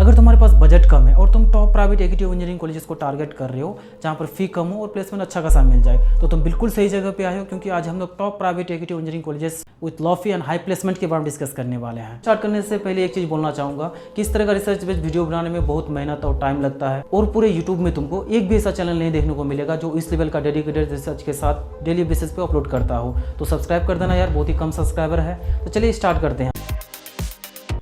अगर तुम्हारे पास बजट कम है और तुम top private executive engineering colleges को टारगेट कर रहे हो जहाँ पर फी कम हो और प्लेसमेंट अच्छा खासा मिल जाए, तो तुम बिल्कुल सही जगह पे आए हो, क्योंकि आज हम लोग top private executive engineering colleges with law fee and high placement के बारे में डिस्कस करने वाले हैं। स्टार्ट करने से पहले एक चीज बोलना चाहूंगा कि इस तरह का रिसर्च बेस्ड वीडियो बनाने में बहुत मेहनत और टाइम लगता है, और पूरे यूट्यूब में तुमको एक भी ऐसा चैनल नहीं देखने को मिलेगा जो इस लेवल का डेडिकेटेड रिसर्च के साथ डेली बेसिस पे अपलोड करता हो। तो सब्सक्राइब कर देना यार, बहुत ही कम सब्सक्राइबर है। तो चलिए स्टार्ट करते हैं।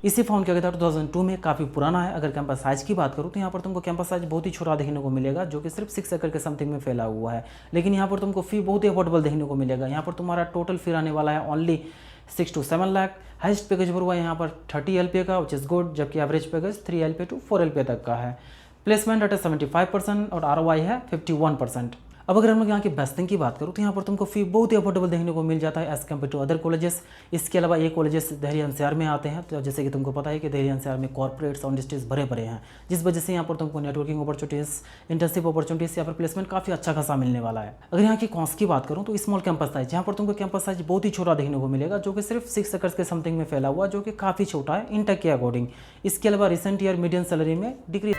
इसी फाउंड किया गया था 2002 में, काफ़ी पुराना है। अगर कैंपस साइज की बात करूँ तो यहाँ पर तुमको कैंपस साइज बहुत ही छोटा देखने को मिलेगा, जो कि सिर्फ 6 एकड़ के समथिंग में फैला हुआ है। लेकिन यहाँ पर तुमको फी बहुत ही अफोर्डेबल देखने को मिलेगा। यहाँ पर तुम्हारा टोटल फी आने वाला है only 6 to 7 lakh. Highest package पर हुआ यहाँ पर 30 LPA का, विच इज़ गुड, जबकि average package 3 LPA to 4 LPA तक का है। प्लेसमेंट रेट है 75% और ROI है 51%। अब अगर हम लोग यहाँ की बेस्टिंग की बात करूँ तो यहाँ पर तुमको फी बहुत ही अफोर्डेबल देखने को मिल जाता है as compare to other colleges. इसके अलावा ये कॉलेजेस दिल्ली एनसीआर में आते हैं, तो जैसे कि तुमको पता है कि दिल्ली एनसीआर में कॉर्पोरेट्स और इंडस्ट्रीज भरे भरे हैं, जिस वजह से यहाँ पर तुमको नेटवर्किंग अपॉर्चुनिटीज़, इंटर्नशिप अपॉर्चुनिटीज़ या फिर प्लेसमेंट काफ़ी अच्छा खासा मिलने वाला है। अगर यहाँ की कॉस्ट की बात करूँ तो स्मॉल कैंपस साइज, यहाँ पर तुमको कैंपस साइज बहुत ही छोटा देखने को मिलेगा, जो कि सिर्फ 6 एकड़ के समथिंग में फैला हुआ, जो कि काफ़ी छोटा है इंटेक के अकॉर्डिंग। इसके अलावा रिसेंट ईयर मीडियम सैलरी में डिक्रीज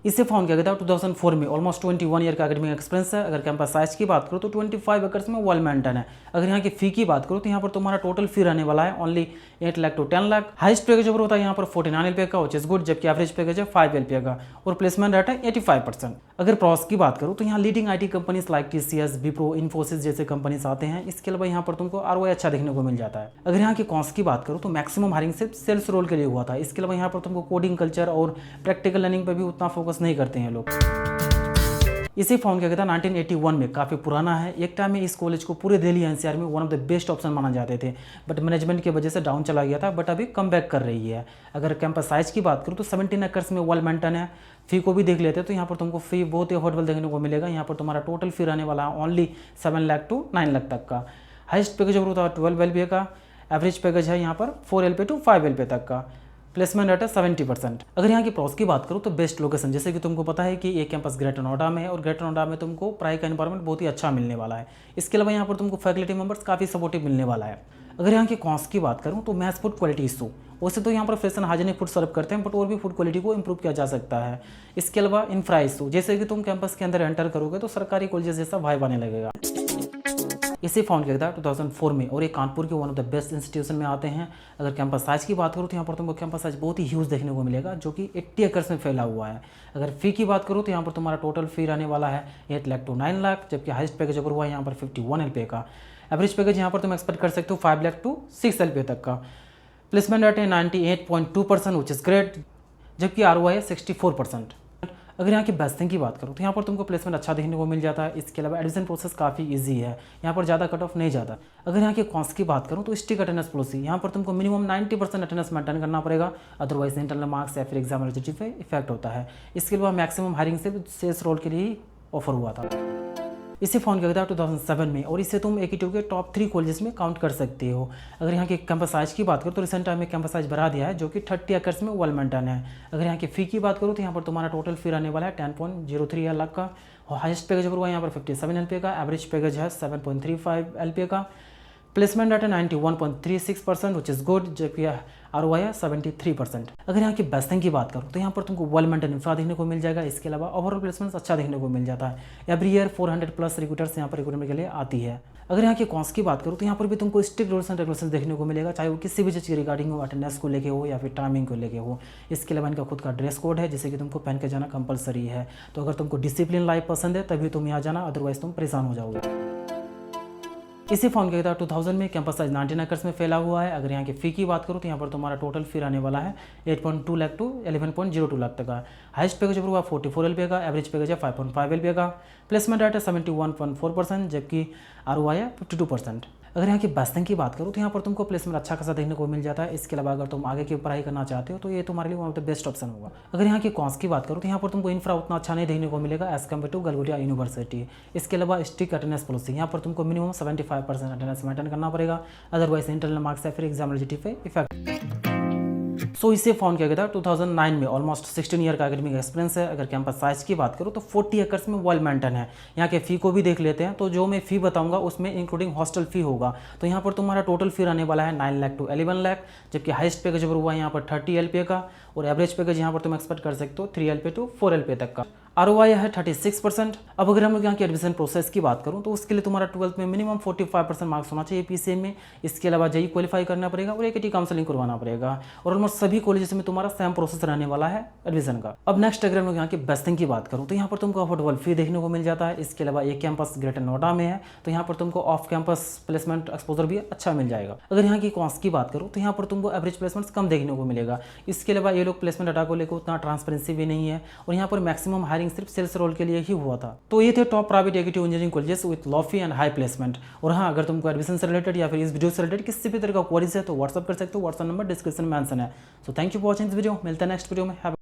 इसे फाउंड किया गया था 2004 में। ऑलमोस्ट 21 ईयर का एकेडमिक एक्सपीरियंस है। अगर कैंपस साइज की बात करूँ तो 25 एकर्स में वेल मेंटेन है। अगर यहाँ की फी की बात करूँ तो यहाँ पर तुम्हारा टोटल फी रहने वाला है only 8 lakh to 10 lakh. Highest package over होता है यहाँ पर 49 LPA का, विच इज गुड, जबकि एवरेज पैकेज है 5 LPA का, और प्लेसमेंट रेट है 85%। अगर प्रॉस की बात करूँ तो यहाँ leading IT companies like TCS, Wipro, Infosys जैसे कंपनीज आते हैं। इसके अलावा यहाँ पर तुमको ROI अच्छा देखने को मिल जाता है। अगर यहाँ की कॉस्ट की बात करूँ तो मैक्सिमम हायरिंग सिर्फ सेल्स रोल के लिए हुआ था। इसके अलावा यहाँ पर तुमको कोडिंग कल्चर और प्रैक्टिकल लर्निंग पर भी उतना फोकस नहीं करते हैं लोग। इसे फाउंड किया गया था 1981 में, काफ़ी पुराना है। एक टाइम में इस कॉलेज को पूरे दिल्ली NCR में one of the best option माना जाते थे, बट मैनेजमेंट की वजह से डाउन चला गया था, बट अभी कम बैक कर रही है। अगर कैंपस साइज की बात करूँ तो 17 एकर्स में वेल मेंटेन है। फी को भी देख लेते हैं तो यहाँ पर तुमको फी बहुत ही अफोर्डेबल देखने को मिलेगा। यहाँ पर तुम्हारा टोटल फी रहने वाला है ओनली 7 लाख to 9 लाख तक का। हाइस्ट पैकेज होता है 12 LPA का, एवरेज पैकेज है यहाँ पर 4 LPA to 5 LPA तक का। प्लेसमेंट रेट है 70%। अगर यहाँ की प्रॉस की बात करूँ तो बेस्ट लोकेशन, जैसे कि तुमको पता है कि ये कैंपस ग्रेटर नोएडा में है, और ग्रेटर नोएडा में तुमको पढ़ाई का एनवायरनमेंट बहुत ही अच्छा मिलने वाला है। इसके अलावा यहाँ पर तुमको फैकल्टी मेंबर्स काफ़ी सपोर्टिव मिलने वाला है। अगर यहाँ की कॉस्ट की बात करूँ तो मैथ्स फूड क्वालिटी इशू, वैसे तो यहाँ पर फ्रेश एंड हाइजीनिक फूड सर्व करते हैं, बट और भी फूड क्वालिटी को इंप्रूव किया जा सकता है। इसके अलावा इंफ्रा इशू, जैसे कि तुम कैंपस के अंदर एंटर करोगे तो सरकारी कॉलेज जैसा वाइब आने लगेगा। इसे फाउंड किया गया था 2004 में, और ये कानपुर के one of the best institution में आते हैं। अगर कैंपस साइज की बात करूँ तो यहाँ पर तुमको कैंपस साइज बहुत ही ह्यूज देखने को मिलेगा, जो कि 80 एकर्स में फैला हुआ है। अगर फी की बात करूँ तो यहाँ पर तुम्हारा टोटल फी रहने वाला है 8 लाख to 9 लाख, जबकि हाइस्ट पैकेज ओवर हुआ है यहाँ पर 51 LPA का। एवरेज पैकेज यहाँ पर तुम एक्सपेक्ट कर सकते हो 5 लाख to 6 LPA तक का। प्लेसमेंट रेट है 98.2%, विच इज़ ग्रेट, जबकि ROI है 64%। अगर यहाँ की बेस्टिंग की बात करूँ तो यहाँ पर तुमको प्लेसमेंट अच्छा देखने को मिल जाता है। इसके अलावा एडमिशन प्रोसेस काफ़ी इजी है, यहाँ पर ज़्यादा कट ऑफ नहीं जाता। अगर यहाँ की कॉस्ट की बात करूँ तो स्ट्रिक्ट अटेंडेंस पॉलिसी, यहाँ पर तुमको मिनिमम 90% अटेंडेंस मेंटेन करना पड़ेगा, अदरवाइज इंटरनल मार्क्स या फिर एग्जाम एलिजिबिलिटी पे इफेक्ट होता है। इसके अलावा मैक्सिमम हायरिंग से सेल्स रोल के लिए ही ऑफर हुआ था। इसे फाउंड किया गया था 2007 में, और इसे तुम एक्जीक्यूटिव के टॉप 3 कॉलेजेस में काउंट कर सकते हो। अगर यहाँ के कैंपस साइज की बात करो तो रिसेंट टाइम में कैंपस साइज बढ़ा दिया है, जो कि 30 एकर्स में वेल मेंटेन है। अगर यहाँ की फी की बात करो तो यहाँ पर तुम्हारा टोटल फी रहने वाला है 10.03 लाख का, और हाइस्ट पैकेज हुआ यहाँ पर 57 LPA का, एवरेज पैकेज है 7.35 LPA का। प्लेसमेंट रेट है 91.36%, विच इज़ गुड, जबकि ROI है 73%। अगर यहाँ की बेस्टिंग की बात करूँ तो यहाँ पर तुमको वेल मेंटेन इंफ्रा देखने को मिल जाएगा। इसके अलावा ओवरऑल प्लेसमेंट अच्छा देखने को मिल जाता है। एवरी ईयर 400+ रिक्रूटर्स यहाँ पर रिक्रूटमेंट के लिए आती है। अगर यहाँ की कॉस्ट की बात करूँ तो यहाँ पर भी तुमको स्ट्रिक्ट रूल्स एंड रेगुलेशन देखने को मिलेगा, चाहे वो किसी भी चीज़ की रिगार्डिंग हो, अटेंडेंस को लेके हो या फिर टाइमिंग को लेके हो। इसके अलावा इनका खुद का ड्रेस कोड है, जिसे कि तुमको पहन के जाना कंपलसरी है। तो अगर तुमको डिसिप्लिन लाइफ पसंद है तभी तुम यहाँ जाना, अदरवाइज तुम परेशान हो जाओगे। इसे फाउंड किया था 2000 में, कैंपस साइज 19 एकर्स में फैला हुआ है। अगर यहाँ की फी की बात करूँ तो यहाँ पर तुम्हारा टोटल फी आने वाला है 8.2 लाख to 11.02 लाख तक का। हाइस्ट पैकेज ओवर हुआ 44 LPA का, एवरेज पैकेज है 5.5 LPA का। प्लेसमेंट रेट है 71.4%, जबकि ROI है 52%। अगर यहाँ की बेस्टिंग की बात करूँ तो यहाँ पर तुमको प्लेसमेंट अच्छा खासा देखने को मिल जाता है। इसके अलावा अगर तुम आगे की पढ़ाई करना चाहते हो तो ये तुम्हारे लिए one of the best option होगा। अगर यहाँ की कॉस्ट की बात करूँ तो यहाँ पर तुमको इंफ्रा उतना अच्छा नहीं देखने को मिलेगा as compare to Galgotia university. इसके अलावा स्ट्रिक्ट अटेंडेंस पॉलिसी, यहाँ पर तुमको मिनिमम 75% अटेंडेंस मेंटेन करना पड़ेगा, अदरवाइज इंटरनल मार्क्स या फिर एग्जाम एलिजिबिलिटी पे इफेक्ट। सो इसे फाउंड किया गया था 2009 में। ऑलमोस्ट 16 ईयर का एकेडमिक एक्सपीरियंस है। अगर कैंपस साइज की बात करूँ तो 40 एकर्स में वेल मेंटेन है। यहाँ के फ़ी को भी देख लेते हैं। तो जो मैं फ़ी बताऊंगा उसमें इंक्लूडिंग हॉस्टल फ़ी होगा। तो यहाँ पर तुम्हारा टोटल फ़ी रहने वाला है 9 लाख टू 11 लाख, जबकि हाइस्ट पैकेज अगर हुआ यहाँ पर 30 LPA का, और एवरेज पैकेज यहाँ पर तुम एक्सपेक्ट कर सकते हो 3 LPA टू 4 LPA तक का। ROI है 36%। अब अगर हम लोग यहाँ की एडमिशन प्रोसेस की बात करूँ तो उसके लिए तुम्हारा 12th में मिनिमम 45% मार्क्स होना चाहिए PCM में। इसके अलावा JEE क्वालिफाई करना पड़ेगा और AKT काउंसलिंग करवाना पड़ेगा। और ऑलमोस्ट सभी कॉलेजेस में तुम्हारा सेम प्रोसेस रहने वाला है एडमिशन का। अब नेक्स्ट अगर हम लोग यहाँ की बेस्टिंग की बात करूँ तो यहाँ पर तुमको अफोर्डेबल फी देखने को मिल जाता है। इसके अलावा एक कैंपस ग्रेटर नोएडा में है, तो यहाँ पर तुमको ऑफ कैंपस प्लेसमेंट एक्सपोजर भी अच्छा मिल जाएगा। अगर यहाँ की कॉस्ट की बात करूँ तो यहाँ पर तुमको एवरेज प्लेसमेंट्स कम देखने को मिलेगा। इसके अलावा ये लोग प्लेसमेंट डाटा को लेकर उतना ट्रांसपेरेंसी भी नहीं है, और यहाँ पर मैक्सिमम हायरिंग सिर्फ सेल्स रोल के लिए ही हुआ था। तो ये थे top private executive engineering colleges with low fee and high placement. और हाँ, अगर तुमको एडमिशन से रिलेटेड या फिर इस वीडियो से रिलेटेड किसी भी तरह का क्वेरीज है तो व्हाट्सअप कर सकते हो। व्हाट्सअप नंबर डिस्क्रिप्शन में मेंशन है। So thank you for watching this video. मिलते हैं नेक्स्ट वीडियो में।